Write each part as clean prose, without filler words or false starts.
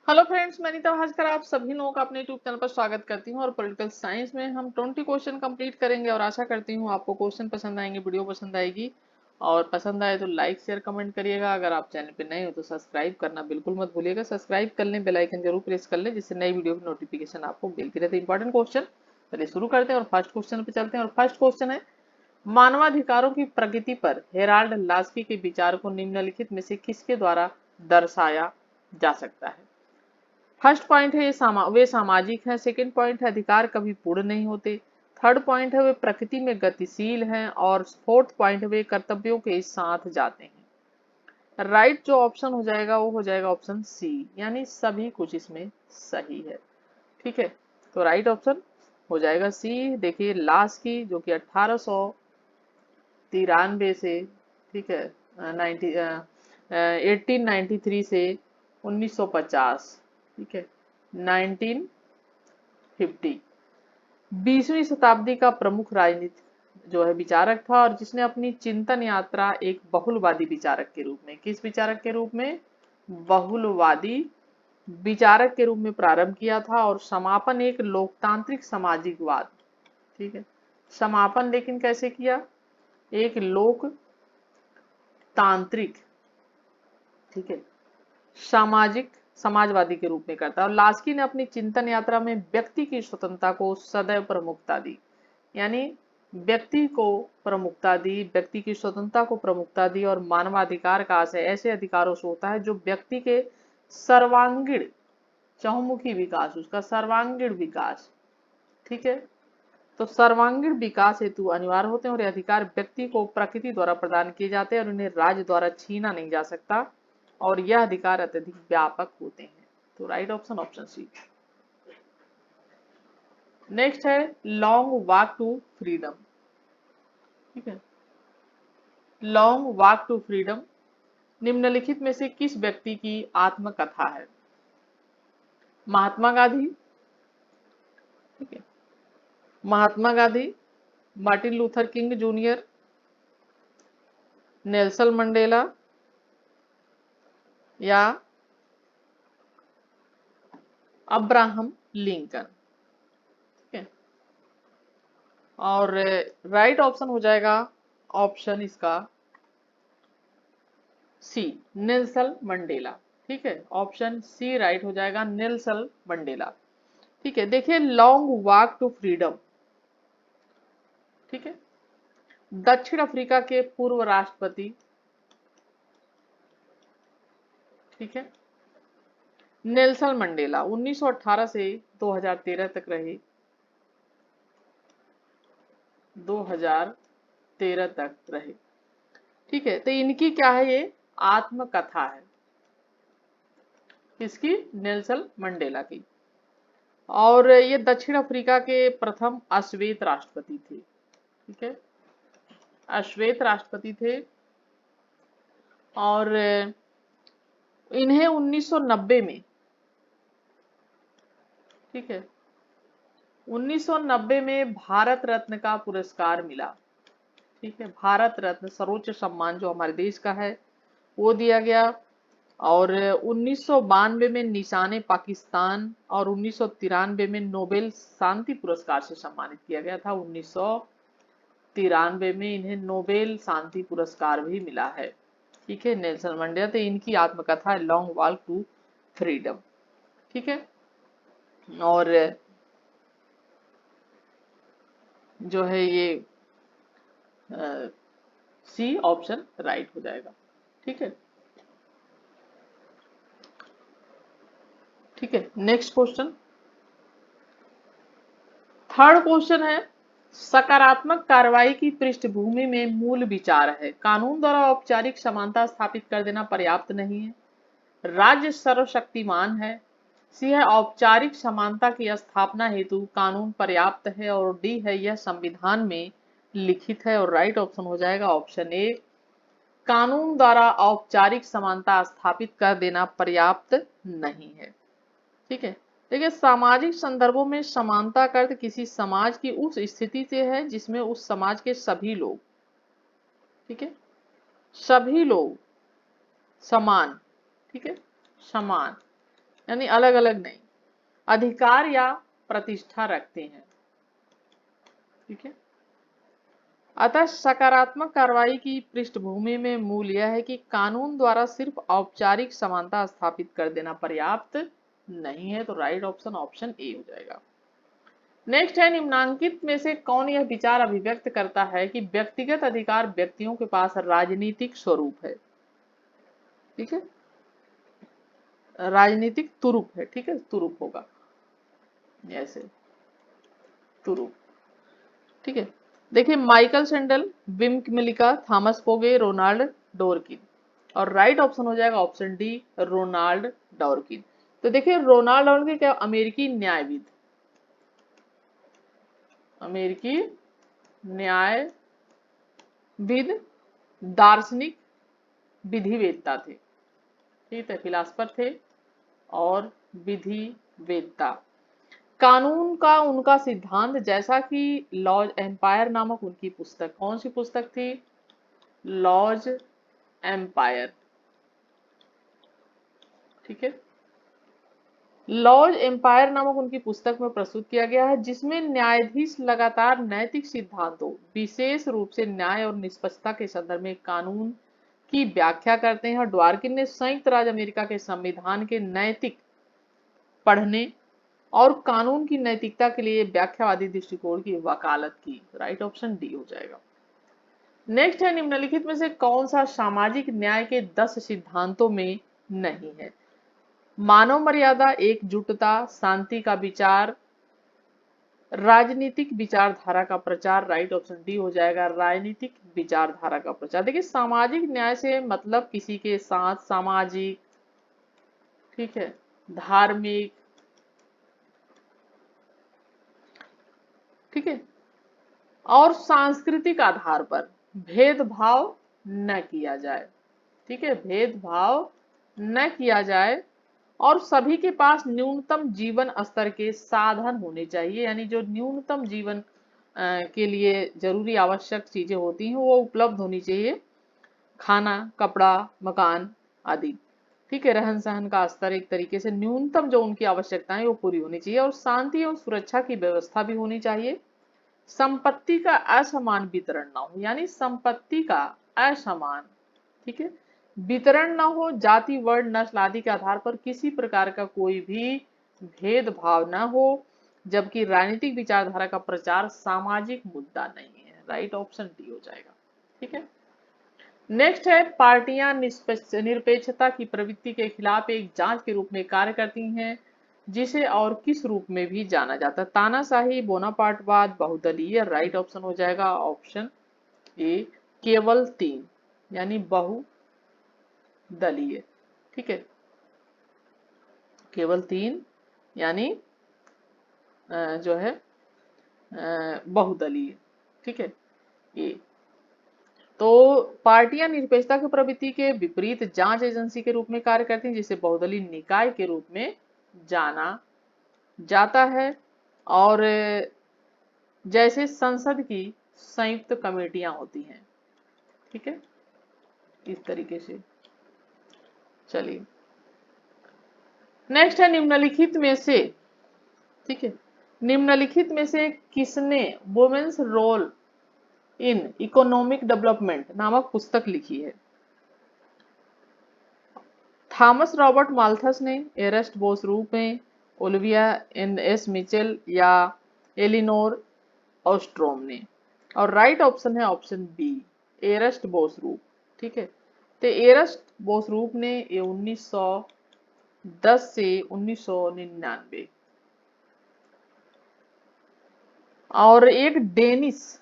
Hello friends, मैं नीता भास्कर आप सभी लोगों का अपने यूट्यूब चैनल पर स्वागत करती हूं। और पॉलिटिकल साइंस में हम 20 क्वेश्चन कंप्लीट करेंगे और आशा करती हूं आपको क्वेश्चन पसंद आएंगे, वीडियो पसंद आएगी। और पसंद आए तो लाइक शेयर कमेंट करिएगा। अगर आप चैनल पे नए हो तो सब्सक्राइब करना बिल्कुल मत भूलिएगा। सब्सक्राइब कर लें, बेल आइकन जरूर प्रेस कर लें, जिससे नई वीडियो की नोटिफिकेशन आपको मिलती रहती है। इंपॉर्टेंट क्वेश्चन चलिए शुरू करते हैं और फर्स्ट क्वेश्चन पे चलते हैं। और फर्स्ट क्वेश्चन है, मानवाधिकारों की प्रगति पर हेराल्ड लास्की के विचार को निम्नलिखित में से किसके द्वारा दर्शाया जा सकता है। फर्स्ट पॉइंट है वे सामाजिक हैं। सेकंड पॉइंट है अधिकार कभी पूर्ण नहीं होते। थर्ड पॉइंट है वे प्रकृति में गतिशील हैं। और फोर्थ पॉइंट है वे कर्तव्यों के साथ जाते हैं। राइट जो ऑप्शन हो जाएगा वो हो जाएगा ऑप्शन सी, यानी सभी कुछ इसमें सही है। ठीक है, तो राइट ऑप्शन हो जाएगा सी। देखिए लास्ट की जो कि 1893 से, ठीक है, 1893 से 1950, ठीक है, 1950 20वीं शताब्दी का प्रमुख राजनीति जो है विचारक था, और जिसने अपनी चिंतन यात्रा एक बहुलवादी विचारक के रूप में, किस विचारक के रूप में, बहुलवादी विचारक के रूप में प्रारंभ किया था। और समापन एक लोकतांत्रिक सामाजिकवाद, ठीक है, समापन लेकिन कैसे किया, एक लोकतांत्रिक, ठीक है, सामाजिक समाजवादी के रूप में करता है। और लास्की ने अपनी चिंतन यात्रा में व्यक्ति की स्वतंत्रता को सदैव प्रमुखता दी, यानी व्यक्ति को प्रमुखता दी, व्यक्ति की स्वतंत्रता को प्रमुखता दी। और मानवाधिकार का आशय ऐसे अधिकारों से होता है जो व्यक्ति के सर्वांगीण चहुमुखी विकास, उसका सर्वांगीण विकास, ठीक है, तो सर्वांगीण विकास हेतु अनिवार्य होते हैं। और ये अधिकार व्यक्ति को प्रकृति द्वारा प्रदान किए जाते हैं और इन्हें राज्य द्वारा छीना नहीं जा सकता। और यह अधिकार अत्यधिक व्यापक होते हैं। तो right option option C. Next है लॉन्ग वॉक टू फ्रीडम, ठीक है, लॉन्ग वॉक टू फ्रीडम निम्नलिखित में से किस व्यक्ति की आत्मकथा है। महात्मा गांधी, ठीक है, Mahatma Gandhi, Martin Luther King Junior, Nelson Mandela, या अब्राहम लिंकन, ठीक है। और राइट ऑप्शन हो जाएगा ऑप्शन इसका सी, नेल्सन मंडेला, ठीक है, ऑप्शन सी राइट हो जाएगा, नेल्सन मंडेला। ठीक है, देखिए लॉन्ग वॉक टू फ्रीडम, ठीक है, दक्षिण अफ्रीका के पूर्व राष्ट्रपति, ठीक है, नेल्सन मंडेला 1918 से 2013 तक रहे, 2013 तक रहे, ठीक है। तो इनकी क्या है, ये आत्मकथा है, किसकी, नेल्सन मंडेला की। और ये दक्षिण अफ्रीका के प्रथम अश्वेत राष्ट्रपति थे, ठीक है, अश्वेत राष्ट्रपति थे। और इन्हें 1990 में, ठीक है, 1990 में भारत रत्न का पुरस्कार मिला, ठीक है, भारत रत्न सर्वोच्च सम्मान जो हमारे देश का है वो दिया गया। और 1992 में निशाने पाकिस्तान, और 1993 में नोबेल शांति पुरस्कार से सम्मानित किया गया था। 1993 में इन्हें नोबेल शांति पुरस्कार भी मिला है, ठीक है, नेल्सन मंडेला। तो इनकी आत्मकथा है लॉन्ग वॉक टू फ्रीडम, ठीक है। और जो है ये सी ऑप्शन राइट हो जाएगा, ठीक है, ठीक है। नेक्स्ट क्वेश्चन, थर्ड क्वेश्चन है, सकारात्मक कार्रवाई की पृष्ठभूमि में मूल विचार है कानून द्वारा औपचारिक समानता स्थापित कर देना पर्याप्त नहीं है, राज्य सर्वशक्तिमान है, सी है औपचारिक समानता की स्थापना हेतु कानून पर्याप्त है, और डी है यह संविधान में लिखित है। और राइट ऑप्शन हो जाएगा ऑप्शन ए, कानून द्वारा औपचारिक समानता स्थापित कर देना पर्याप्त नहीं है, ठीक है। देखिए सामाजिक संदर्भों में समानता का अर्थ किसी समाज की उस स्थिति से है जिसमें उस समाज के सभी लोग, ठीक है, सभी लोग समान, ठीक है, समान यानी अलग अलग नहीं, अधिकार या प्रतिष्ठा रखते हैं। ठीक है। अतः सकारात्मक कार्रवाई की पृष्ठभूमि में मूल यह है कि कानून द्वारा सिर्फ औपचारिक समानता स्थापित कर देना पर्याप्त नहीं है। तो राइट ऑप्शन ऑप्शन ए हो जाएगा। नेक्स्ट है, निम्नांकित में से कौन यह विचार अभिव्यक्त करता है कि व्यक्तिगत अधिकार व्यक्तियों के पास राजनीतिक स्वरूप है। ठीक है, राजनीतिक तुरुप है। ठीक है, तुरुप होगा ऐसे, तुरुप। ठीक है, देखिए Michael Sandel, Will Kymlicka, Thomas Pogge, Ronald Dworkin. और राइट ऑप्शन हो जाएगा ऑप्शन डी, रोनाल्ड डॉर्किन। तो देखिए रोनाल्ड डॉर्किन क्या, अमेरिकी न्यायविद, अमेरिकी न्यायविद, दार्शनिक, विधिवेत्ता थे। ठीक है, फिलासफर थे और विधिवेत्ता। कानून का उनका सिद्धांत, जैसा कि लॉज एम्पायर नामक उनकी पुस्तक, कौन सी पुस्तक थी, लॉज एम्पायर। ठीक है, लॉज एम्पायर नामक उनकी पुस्तक में प्रस्तुत किया गया है, जिसमें न्यायाधीश लगातार नैतिक सिद्धांतों, विशेष रूप से न्याय और निष्पक्षता के संदर्भ में कानून की व्याख्या करते हैं। और ड्वार्किन ने संयुक्त राज्य अमेरिका के संविधान के नैतिक पढ़ने और कानून की नैतिकता के लिए व्याख्यावादी दृष्टिकोण की वकालत की। राइट ऑप्शन डी हो जाएगा। नेक्स्ट है, निम्नलिखित में से कौन सा सामाजिक न्याय के 10 सिद्धांतों में नहीं है। मानव मर्यादा, एकजुटता, शांति का विचार, राजनीतिक विचारधारा का प्रचार। राइट ऑप्शन डी हो जाएगा, राजनीतिक विचारधारा का प्रचार। देखिए सामाजिक न्याय से मतलब किसी के साथ सामाजिक, ठीक है, धार्मिक, ठीक है, और सांस्कृतिक आधार पर भेदभाव न किया जाए। ठीक है, भेदभाव न किया जाए और सभी के पास न्यूनतम जीवन स्तर के साधन होने चाहिए। यानी जो न्यूनतम जीवन के लिए जरूरी आवश्यक चीजें होती हैं वो उपलब्ध होनी चाहिए, खाना, कपड़ा, मकान आदि। ठीक है, रहन सहन का स्तर एक तरीके से न्यूनतम जो उनकी आवश्यकताएं वो पूरी होनी चाहिए। और शांति और सुरक्षा की व्यवस्था भी होनी चाहिए। संपत्ति का असमान वितरण ना हो, यानी संपत्ति का असमान, ठीक है, वितरण ना हो। जाति, वर्ण, नस्ल आदि के आधार पर किसी प्रकार का कोई भी भेदभाव ना हो। जबकि राजनीतिक विचारधारा का प्रचार सामाजिक मुद्दा नहीं है। राइट ऑप्शन डी हो जाएगा। ठीक है, नेक्स्ट है, पार्टियां निरपेक्षता की प्रवृत्ति के खिलाफ एक जांच के रूप में कार्य करती हैं, जिसे और किस रूप में भी जाना जाता है। तानाशाही, बोनापार्टवाद, बहुदलीय। राइट ऑप्शन हो जाएगा ऑप्शन ए, केवल 3, यानी बहुदलीय। ठीक है, केवल 3 यानी जो है बहुदलीय। ठीक है, ए। तो पार्टियां निरपेक्षता की प्रवृत्ति के विपरीत जांच एजेंसी के रूप में कार्य करती हैं, जिसे बहुदलीय निकाय के रूप में जाना जाता है। और जैसे संसद की संयुक्त कमेटियां होती हैं। ठीक है, इस तरीके से। चलिए नेक्स्ट है, निम्नलिखित में से, ठीक है, निम्नलिखित में से किसने women's role in economic development नामक पुस्तक लिखी है। थॉमस रॉबर्ट माल्थस ने, एरस्ट बोसरूप ने, ओलिविया एस मिचेल या एलिनोर ऑस्ट्रोम ने। और राइट ऑप्शन है ऑप्शन बी, एरस्ट बोसरूप। ठीक है, तो एरस्ट बोसरूप ने ये 1910 से 1999। और एक डेनिस,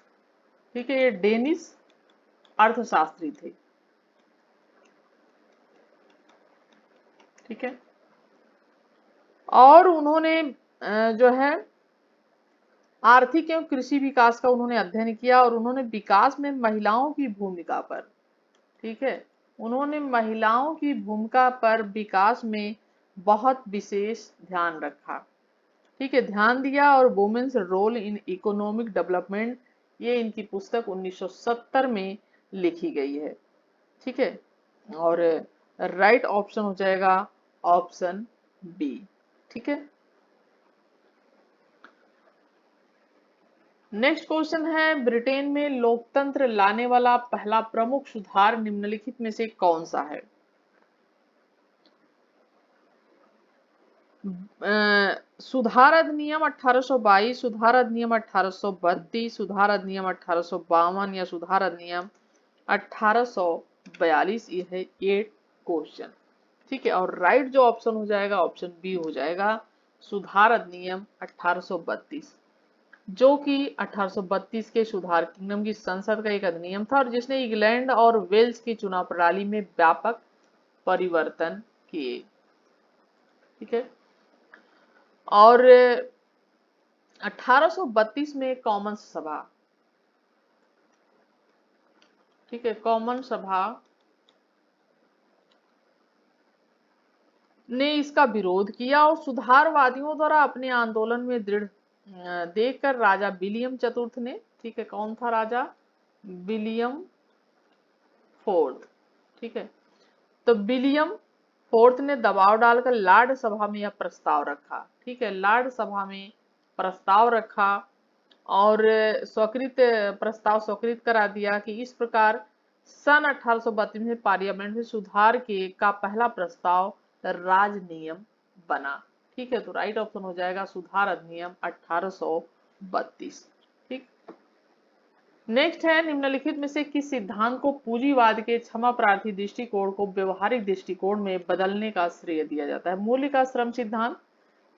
ठीक है, ये डेनिस अर्थशास्त्री थे। ठीक है, और उन्होंने जो है आर्थिक एवं कृषि विकास का उन्होंने अध्ययन किया। और उन्होंने विकास में महिलाओं की भूमिका पर, ठीक है, उन्होंने महिलाओं की भूमिका पर विकास में बहुत विशेष ध्यान रखा। ठीक है, ध्यान दिया। और women's role in economic development, ये इनकी पुस्तक 1970 में लिखी गई है। ठीक है, और राइट ऑप्शन हो जाएगा ऑप्शन बी। ठीक है, नेक्स्ट क्वेश्चन है, ब्रिटेन में लोकतंत्र लाने वाला पहला प्रमुख सुधार निम्नलिखित में से कौन सा है? सुधार अधिनियम 1822, सुधार अधिनियम 1832, सुधार अधिनियम 1852 या सुधार अधिनियम 1842, ये है 8 क्वेश्चन। ठीक है, और राइट जो ऑप्शन हो जाएगा ऑप्शन बी हो जाएगा, सुधार अधिनियम 1832, जो कि 1832 के सुधार किंगडम की संसद का एक अधिनियम था और जिसने इंग्लैंड और वेल्स की चुनाव प्रणाली में व्यापक परिवर्तन किए। ठीक है, और 1832 में कॉमन सभा, ठीक है, कॉमन सभा ने इसका विरोध किया और सुधारवादियों द्वारा अपने आंदोलन में दृढ़ देखकर राजा विलियम चतुर्थ ने, ठीक है, कौन था राजा? William fourth. ठीक है, तो विलियम फोर्थ ने दबाव डालकर लॉर्ड सभा में यह प्रस्ताव रखा। ठीक है, लॉर्ड सभा में प्रस्ताव रखा और स्वीकृत प्रस्ताव स्वीकृत करा दिया कि इस प्रकार सन 1832 में पार्लियामेंट में सुधार के का पहला प्रस्ताव राज नियम बना। ठीक है, तो राइट ऑप्शन हो जाएगा सुधार अधिनियम 1832। ठीक, नेक्स्ट है, निम्नलिखित में से किस सिद्धांत को पूंजीवाद के क्षमा प्रार्थी दृष्टिकोण को व्यवहारिक दृष्टिकोण में बदलने का श्रेय दिया जाता है? मूल्य का श्रम सिद्धांत,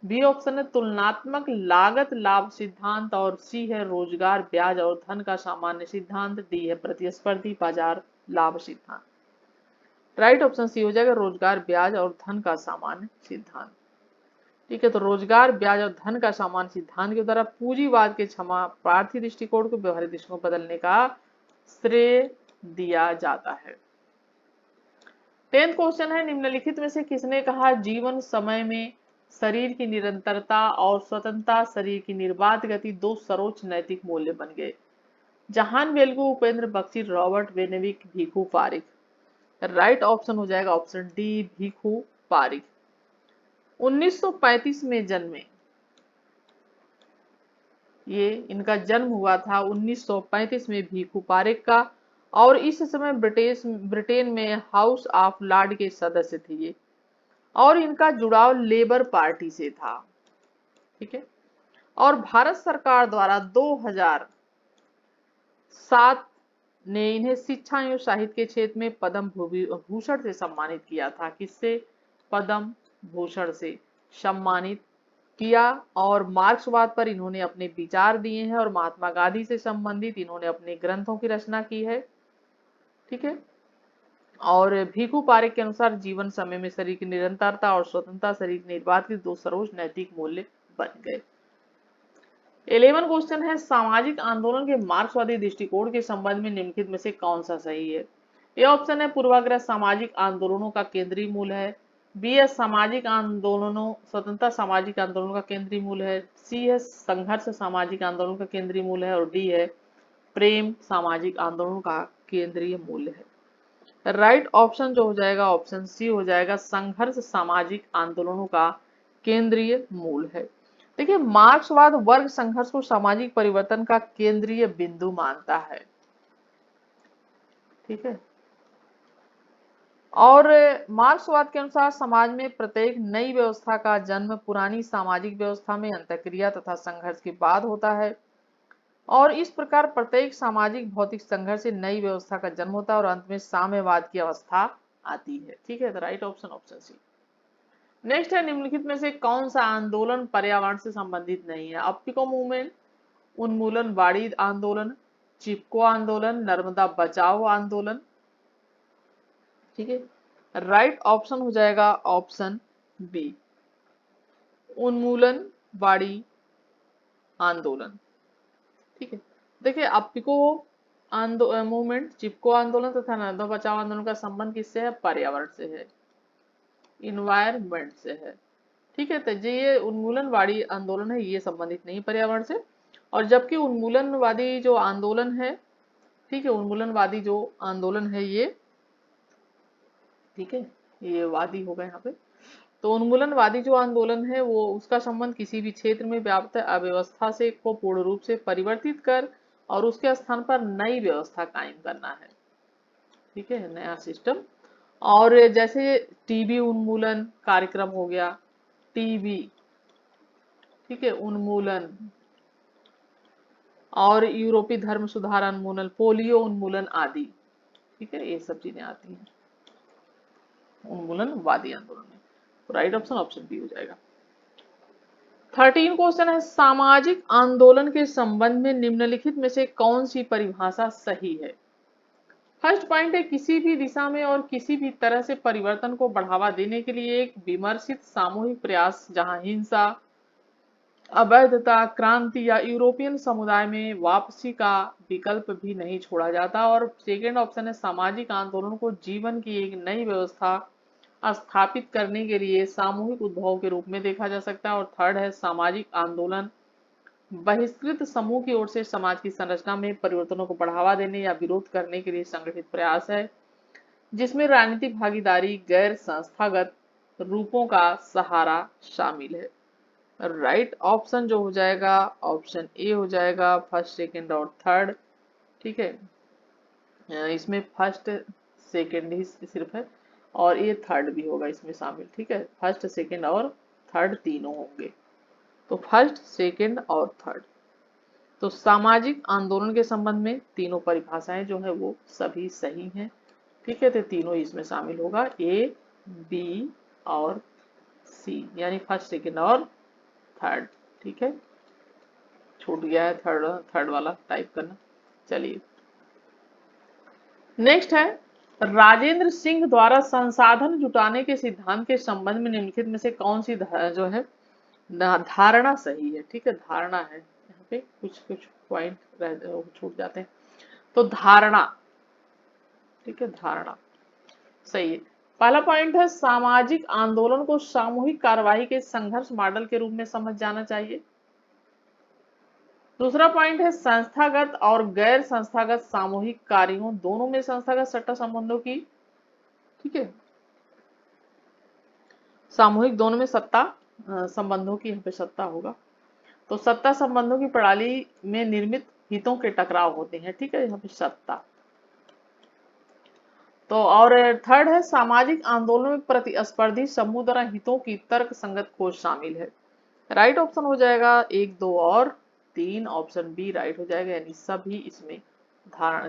बी ऑप्शन है तुलनात्मक लागत लाभ सिद्धांत, और सी है रोजगार ब्याज और धन का सामान्य सिद्धांत, डी है प्रतिस्पर्धी बाजार लाभ सिद्धांत। राइट ऑप्शन सी हो जाएगा रोजगार ब्याज और धन का सामान्य सिद्धांत। ठीक है, तो रोजगार ब्याज और धन का सामान्य सिद्धांत के द्वारा पूंजीवाद के क्षमा प्रार्थी दृष्टिकोण को व्यवहारिक दृष्टिकोण बदलने का श्रेय दिया जाता है। 10th क्वेश्चन है, निम्नलिखित में से किसने कहा जीवन समय में शरीर की निरंतरता और स्वतंत्रता शरीर की निर्बाध गति दो सर्वोच्च नैतिक मूल्य बन गए? जहान बेलगू, Upendra Baxi, Robert Benewick, Bhikhu Parekh. Right option हो जाएगा ऑप्शन डी, भीखू पारिक। 1935 में जन्मे, ये इनका जन्म हुआ था 1935 में भीखू पारिक का, और इस समय ब्रिटेन में हाउस ऑफ लॉर्ड के सदस्य थे ये, और इनका जुड़ाव लेबर पार्टी से था। ठीक है, और भारत सरकार द्वारा 2007 ने इन्हें शिक्षा एवं साहित्य के क्षेत्र में पद्म भूषण से सम्मानित किया था। किससे? पद्म भूषण से सम्मानित किया, और मार्क्सवाद पर इन्होंने अपने विचार दिए हैं और महात्मा गांधी से संबंधित इन्होंने अपने ग्रंथों की रचना की है। ठीक है, और भीखू पारिक के अनुसार जीवन समय में शरीर की निरंतरता और स्वतंत्रता शरीर की निर्बाध के दो सर्वोच्च नैतिक मूल्य बन गए। 11 क्वेश्चन है, सामाजिक आंदोलन के मार्क्सवादी दृष्टिकोण के संबंध में निम्नलिखित में से कौन सा सही है? ए ऑप्शन है पूर्वाग्रह सामाजिक आंदोलनों का केंद्रीय मूल है, बी है सामाजिक आंदोलनों स्वतंत्रता सामाजिक आंदोलनों का केंद्रीय मूल है, सी है संघर्ष सामाजिक आंदोलन का केंद्रीय मूल है, और डी है प्रेम सामाजिक आंदोलनों का केंद्रीय मूल्य है। राइट ऑप्शन जो हो जाएगा ऑप्शन सी हो जाएगा, संघर्ष सामाजिक आंदोलनों का केंद्रीय मूल है। देखिए, मार्क्सवाद वर्ग संघर्ष को सामाजिक परिवर्तन का केंद्रीय बिंदु मानता है। ठीक है, और मार्क्सवाद के अनुसार समाज में प्रत्येक नई व्यवस्था का जन्म पुरानी सामाजिक व्यवस्था में अंतःक्रिया तथा संघर्ष के बाद होता है, और इस प्रकार प्रत्येक सामाजिक भौतिक संघर्ष से नई व्यवस्था का जन्म होता है और अंत में साम्यवाद की अवस्था आती है। ठीक है, तो right option option C. Next है, निम्नलिखित में से कौन सा आंदोलन पर्यावरण से संबंधित नहीं है? अप्पिको मूवमेंट, उन्मूलन वाड़ी आंदोलन, चिपको आंदोलन, नर्मदा बचाओ आंदोलन। ठीक है, राइट ऑप्शन हो जाएगा ऑप्शन बी, उन्मूलन वाड़ी आंदोलन। ठीक है, देखिए अप्पिको मूवमेंट, चिपको आंदोलन तथा नर्मदा बचाओ आंदोलन का संबंध किससे है? पर्यावरण से है, इन्वायरमेंट से है। ठीक है, तो ये उन्मूलनवादी आंदोलन है, ये संबंधित नहीं पर्यावरण से, और जबकि उन्मूलनवादी जो आंदोलन है, ठीक है, उन्मूलनवादी जो आंदोलन है ये, ठीक है, ये वादी होगा यहाँ पे, तो उन्मूलनवादी जो आंदोलन है वो उसका संबंध किसी भी क्षेत्र में व्याप्त अव्यवस्था से को पूर्ण रूप से परिवर्तित कर और उसके स्थान पर नई व्यवस्था कायम करना है। ठीक है, नया सिस्टम। और जैसे टीबी उन्मूलन कार्यक्रम हो गया, टीबी, ठीक है, उन्मूलन, और यूरोपीय धर्म सुधार उन्मूलन, पोलियो उन्मूलन आदि। ठीक है, ये सब चीजें आती हैं उन्मूलनवादी आंदोलन में। तो राइट ऑप्शन ऑप्शन बी हो जाएगा। 13 क्वेश्चन है, सामाजिक आंदोलन के संबंध में निम्नलिखित में से कौन सी परिभाषा सही है। फर्स्ट पॉइंट है, किसी भी दिशा में और किसी भी तरह से परिवर्तन को बढ़ावा देने के लिए एक विमर्शित सामूहिक प्रयास जहां हिंसा, अवैधता, क्रांति या यूरोपियन समुदाय में वापसी का विकल्प भी नहीं छोड़ा जाता। और सेकेंड ऑप्शन है, सामाजिक आंदोलन को जीवन की एक नई व्यवस्था स्थापित करने के लिए सामूहिक उद्भव के रूप में देखा जा सकता है। और थर्ड है, सामाजिक आंदोलन बहिष्कृत समूह की ओर से समाज की संरचना में परिवर्तनों को बढ़ावा देने या विरोध करने के लिए संगठित प्रयास है जिसमें राजनीतिक भागीदारी, गैर संस्थागत रूपों का सहारा शामिल है। राइट ऑप्शन जो हो जाएगा ऑप्शन ए हो जाएगा, फर्स्ट सेकंड और थर्ड। ठीक है, इसमें फर्स्ट सेकंड ही सिर्फ है और ये थर्ड भी होगा इसमें शामिल। ठीक है, फर्स्ट सेकंड और थर्ड तीनों होंगे, तो फर्स्ट सेकंड और थर्ड। तो सामाजिक आंदोलन के संबंध में तीनों परिभाषाएं जो है वो सभी सही हैं। ठीक है, तो तीनों इसमें शामिल होगा, ए, बी और सी, यानी फर्स्ट सेकंड और थर्ड। ठीक है, छूट गया है थर्ड थर्ड वाला टाइप करना। चलिए नेक्स्ट है, राजेंद्र सिंह द्वारा संसाधन जुटाने के सिद्धांत के संबंध में निम्नलिखित में से कौन सी जो है धारणा सही है। ठीक है, धारणा है, यहाँ पे कुछ कुछ पॉइंट छूट जाते हैं। तो धारणा, ठीक है, धारणा सही है। पहला पॉइंट है, सामाजिक आंदोलन को सामूहिक कार्यवाही के संघर्ष मॉडल के रूप में समझ जाना चाहिए। दूसरा पॉइंट है, संस्थागत और गैर संस्थागत सामूहिक कार्यों दोनों में संस्थागत सट्टा संबंधों की, ठीक है, सामूहिक दोनों में सत्ता संबंधों की यहाँ पे सत्ता होगा। तो सत्ता संबंधों की प्रणाली में निर्मित हितों के टकराव होते हैं। ठीक है, यहाँ पे सत्ता। तो और थर्ड है, सामाजिक आंदोलन में प्रतिस्पर्धी समूह द्वारा हितों की तर्क संगत खोज शामिल है। राइट ऑप्शन हो जाएगा 1, 2 और 3, ऑप्शन बी राइट हो जाएगा, यानी सभी इसमें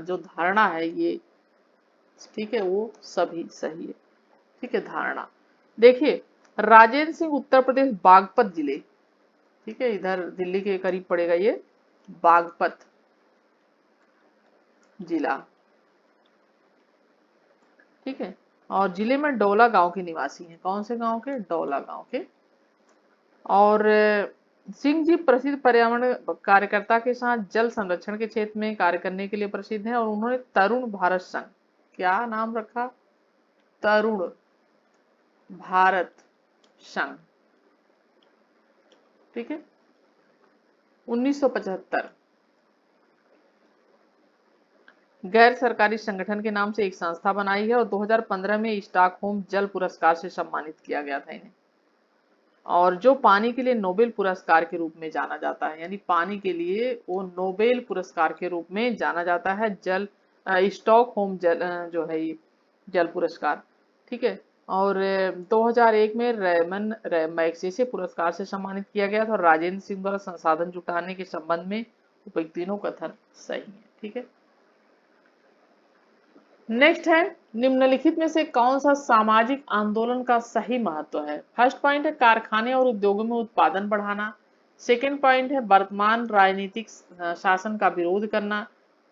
जो धारणा है ये, ठीक है, वो सभी सही है। ठीक है, धारणा देखिए, राजेंद्र सिंह उत्तर प्रदेश बागपत जिले, ठीक है, इधर दिल्ली के करीब पड़ेगा ये बागपत जिला। ठीक है, और जिले में डोला गांव के निवासी हैं। कौन से गांव के? डोला गांव के। और सिंह जी प्रसिद्ध पर्यावरण कार्यकर्ता के साथ जल संरक्षण के क्षेत्र में कार्य करने के लिए प्रसिद्ध हैं और उन्होंने तरुण भारत संघ, क्या नाम रखा? तरुण भारत संघ। ठीक है, 1975 गैर सरकारी संगठन के नाम से एक संस्था बनाई है और 2015 में स्टॉकहोम जल पुरस्कार से सम्मानित किया गया था इन्हें। और जो पानी के लिए नोबेल पुरस्कार के रूप में जाना जाता है, यानी पानी के लिए वो नोबेल पुरस्कार के रूप में जाना जाता है, जल स्टॉकहोम जल जो है ये जल पुरस्कार। ठीक है, और 2001 में रेमन मैग्सेसे पुरस्कार से सम्मानित किया गया था। और राजेंद्र सिंह द्वारा संसाधन जुटाने के संबंध में उपयुक्त तीनों कथन सही है। ठीक है, नेक्स्ट है, निम्नलिखित में से कौन सा सामाजिक आंदोलन का सही महत्व है। फर्स्ट पॉइंट है, कारखाने और उद्योगों में उत्पादन बढ़ाना। सेकंड पॉइंट है, वर्तमान राजनीतिक शासन का विरोध करना।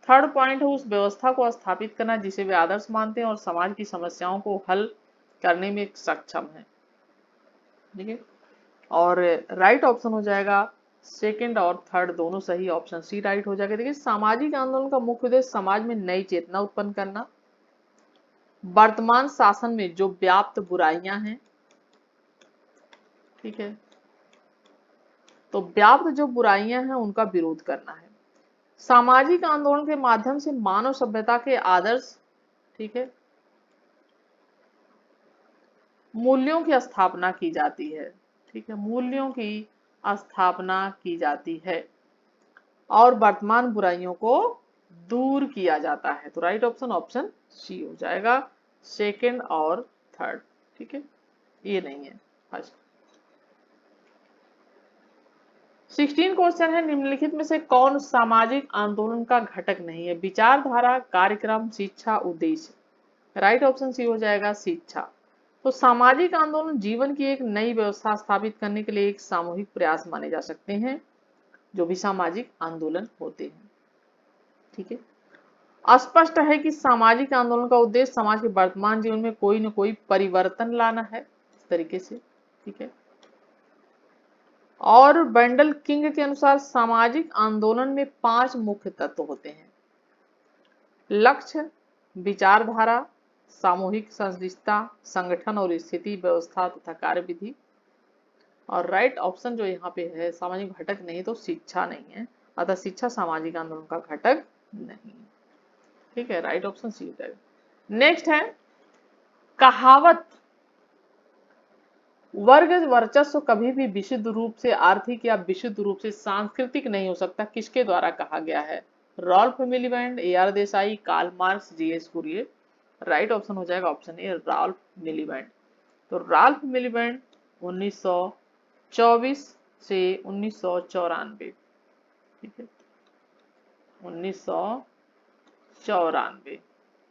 थर्ड पॉइंट है, उस व्यवस्था को स्थापित करना जिसे वे आदर्श मानते हैं और समाज की समस्याओं को हल करने में सक्षम है। ठीक है, और राइट ऑप्शन हो जाएगा सेकंड और थर्ड दोनों सही, ऑप्शन सी राइट हो जाएगा। देखिए, सामाजिक आंदोलन का मुख्य उद्देश्य समाज में नई चेतना उत्पन्न करना, वर्तमान शासन में जो व्याप्त बुराइयां हैं, ठीक है, तो व्याप्त जो बुराइयां हैं उनका विरोध करना है। सामाजिक आंदोलन के माध्यम से मानव सभ्यता के आदर्श, ठीक है, मूल्यों की स्थापना की जाती है। ठीक है, मूल्यों की स्थापना की जाती है और वर्तमान बुराइयों को दूर किया जाता है। तो राइट ऑप्शन ऑप्शन सी हो जाएगा, सेकंड और थर्ड। ठीक है, ये नहीं है फर्स्ट। 16 क्वेश्चन है, निम्नलिखित में से कौन सामाजिक आंदोलन का घटक नहीं है? विचारधारा, कार्यक्रम, शिक्षा, उद्देश्य। राइट ऑप्शन सी हो जाएगा, शिक्षा। तो सामाजिक आंदोलन जीवन की एक नई व्यवस्था स्थापित करने के लिए एक सामूहिक प्रयास माने जा सकते हैं, जो भी सामाजिक आंदोलन होते हैं। ठीक है, स्पष्ट है कि सामाजिक आंदोलन का उद्देश्य समाज के वर्तमान जीवन में कोई न कोई परिवर्तन लाना है, इस तरीके से। ठीक है, और बेंडल किंग के अनुसार सामाजिक आंदोलन में 5 मुख्य तत्व होते हैं: लक्ष्य, विचारधारा, सामूहिक संश्लिष्टता, संगठन और स्थिति व्यवस्था तथा कार्यविधि। और राइट ऑप्शन जो यहाँ पे है, सामाजिक घटक नहीं तो शिक्षा नहीं है, अतः शिक्षा सामाजिक आंदोलन का घटक नहीं। ठीक है, राइट ऑप्शन सी हो जाएगा। नेक्स्ट है कहावत, वर्ग वर्चस्व कभी भी विशुद्ध रूप से आर्थिक या विशुद्ध रूप से सांस्कृतिक नहीं हो सकता, किसके द्वारा कहा गया है? Ralph Miliband, A R. Desai, Karl Marx, G S. कुरियर। राइट ऑप्शन हो जाएगा ऑप्शन ए, रॉल्फ मिलीबैंड। तो रॉल्फ मिलीबैंड 1924 से 1994। ठीक है, 1994,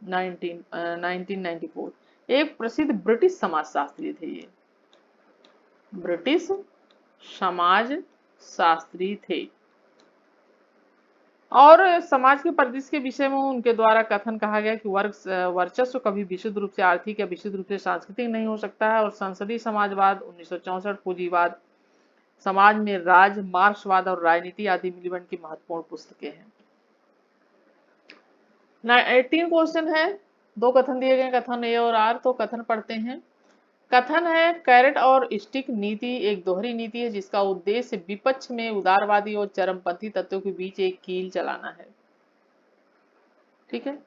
1994। एक प्रसिद्ध ब्रिटिश समाजशास्त्री थे ये, ब्रिटिश समाज शास्त्री थे। और समाज के परिदृश्य के विषय में उनके द्वारा कथन कहा गया कि वर्ग वर्चस्व कभी विशुद्ध रूप से आर्थिक या विशुद्ध रूप से सांस्कृतिक नहीं हो सकता है। और संसदीय समाजवाद 1964, पूंजीवाद समाज में राज, मार्क्सवाद और राजनीति आदि मिलीबैंड की महत्वपूर्ण पुस्तकें हैं। 18 क्वेश्चन है, 2 कथन दिए गए, कथन ए और आर। तो कथन पढ़ते हैं। कथन है कैरेट और स्टिक नीति एक दोहरी नीति है जिसका उद्देश्य विपक्ष में उदारवादी और चरमपंथी तत्वों के बीच एक कील चलाना है। ठीक है,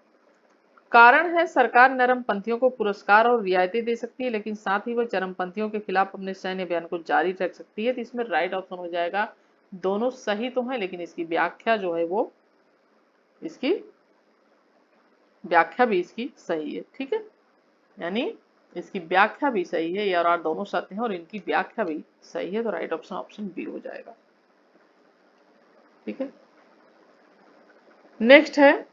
कारण है सरकार नरमपंथियों को पुरस्कार और रियायतें दे सकती है, लेकिन साथ ही वह चरमपंथियों के खिलाफ अपने सैन्य अभियान को जारी रख सकती है। तो इसमें राइट ऑप्शन हो जाएगा, दोनों सही तो है लेकिन इसकी व्याख्या जो है वो, इसकी व्याख्या भी इसकी सही है। ठीक है, यानी इसकी व्याख्या भी सही है, ये और आर दोनों सत्य हैं और इनकी व्याख्या भी सही है। तो राइट ऑप्शन ऑप्शन बी हो जाएगा। ठीक है, नेक्स्ट है,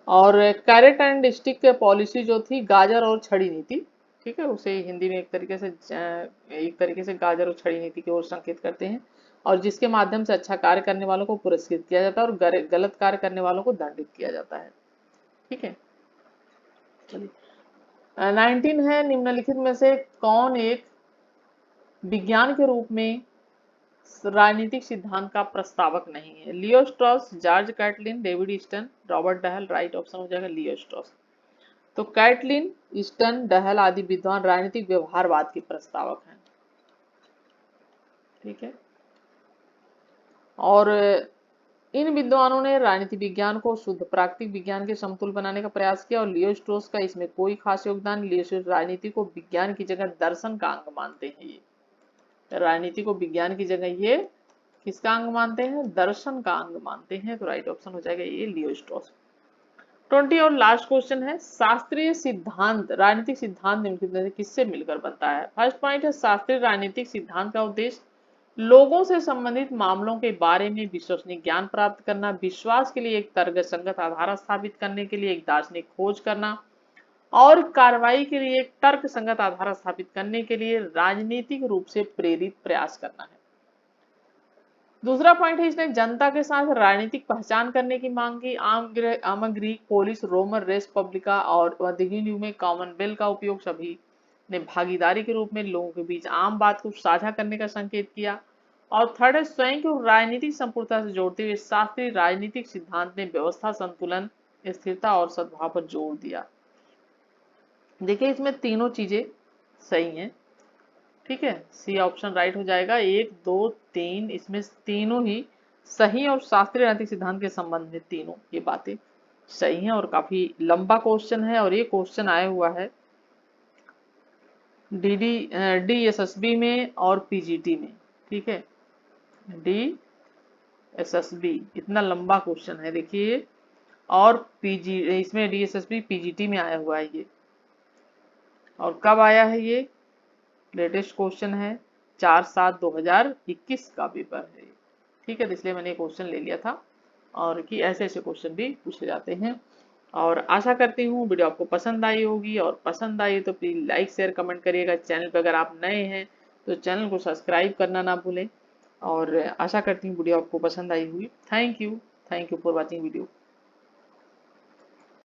और कैरेट एंड स्टिक पॉलिसी जो थी गाजर और छड़ी नीति। ठीक है, उसे हिंदी में एक तरीके से गाजर और छड़ी नीति की ओर संकेत करते हैं, और जिसके माध्यम से अच्छा कार्य करने वालों को पुरस्कृत किया जाता है और गलत कार्य करने वालों को दंडित किया जाता है। ठीक है, चलिए 19 है, निम्नलिखित में से कौन एक विज्ञान के रूप में राजनीतिक सिद्धांत का प्रस्तावक नहीं है? Leo Strauss, George Catlin, David Easton, Robert Dahl. Right option हो जाएगा लियो स्ट्रॉस। तो कैटलिन, ईस्टन, डहल आदि विद्वान राजनीतिक व्यवहारवाद के प्रस्तावक हैं। ठीक है, और इन विद्वानों ने राजनीति विज्ञान को शुद्ध प्राकृतिक विज्ञान के समतुल्य बनाने का प्रयास किया, और लियो स्ट्रॉस का इसमें कोई खास योगदान। लियो स्ट्रॉस राजनीति को विज्ञान की जगह दर्शन का अंग मानते हैं। ये राजनीति को विज्ञान की जगह ये किसका अंग मानते हैं? दर्शन का अंग मानते हैं। तो राइट ऑप्शन हो जाएगा ये लियो स्ट्रॉस। 20 और लास्ट क्वेश्चन है, शास्त्रीय सिद्धांत राजनीतिक सिद्धांत निम्नलिखित में से किससे मिलकर बनता है? फर्स्ट पॉइंट है, शास्त्रीय राजनीतिक सिद्धांत का उद्देश्य लोगों से संबंधित मामलों के बारे में विश्वसनीय ज्ञान प्राप्त करना, विश्वास के लिए एक तर्कसंगत आधार स्थापित करने के लिए एक दार्शनिक खोज करना, और कार्रवाई के लिए एक तर्क संगत आधार स्थापित करने के लिए राजनीतिक रूप से प्रेरित प्रयास करना है। दूसरा पॉइंट है, इसने जनता के साथ राजनीतिक पहचान करने की मांग की। आम ग्रीक, पोलिस, रोमन रेस पब्लिका और मध्ययुगीन युग में कॉमनवेल्थ का उपयोग सभी ने भागीदारी के रूप में लोगों के बीच आम बात को साझा करने का संकेत किया। और थर्ड है, स्वयं को राजनीतिक संपूर्णता से जोड़ते हुए शास्त्रीय राजनीतिक सिद्धांत ने व्यवस्था, संतुलन, स्थिरता और सद्भाव पर जोर दिया। देखिए इसमें तीनों चीजें सही हैं। ठीक है, सी ऑप्शन राइट हो जाएगा। 1, 2, 3, इसमें तीनों ही सही, और शास्त्रीय राजनीतिक सिद्धांत के संबंध में तीनों ये बातें सही हैं। और काफी लंबा क्वेश्चन है, और ये क्वेश्चन आया हुआ है DSSB में और PGT में, ठीक है। DSSB इतना लंबा क्वेश्चन है देखिए, और पीजी इसमें DSSB PGT में आया हुआ है ये। और कब आया है ये? लेटेस्ट क्वेश्चन है, 4/7/2021 का पेपर है ये, ठीक है। तो इसलिए मैंने क्वेश्चन ले लिया था, और कि ऐसे ऐसे क्वेश्चन भी पूछे जाते हैं। और आशा करती हूँ वीडियो आपको पसंद आई होगी, और पसंद आई तो प्लीज लाइक शेयर कमेंट करिएगा। चैनल पर अगर आप नए हैं तो चैनल को सब्सक्राइब करना ना भूलें। और आशा करती हूँ वीडियो आपको पसंद आई होगी। Thank you for watching video.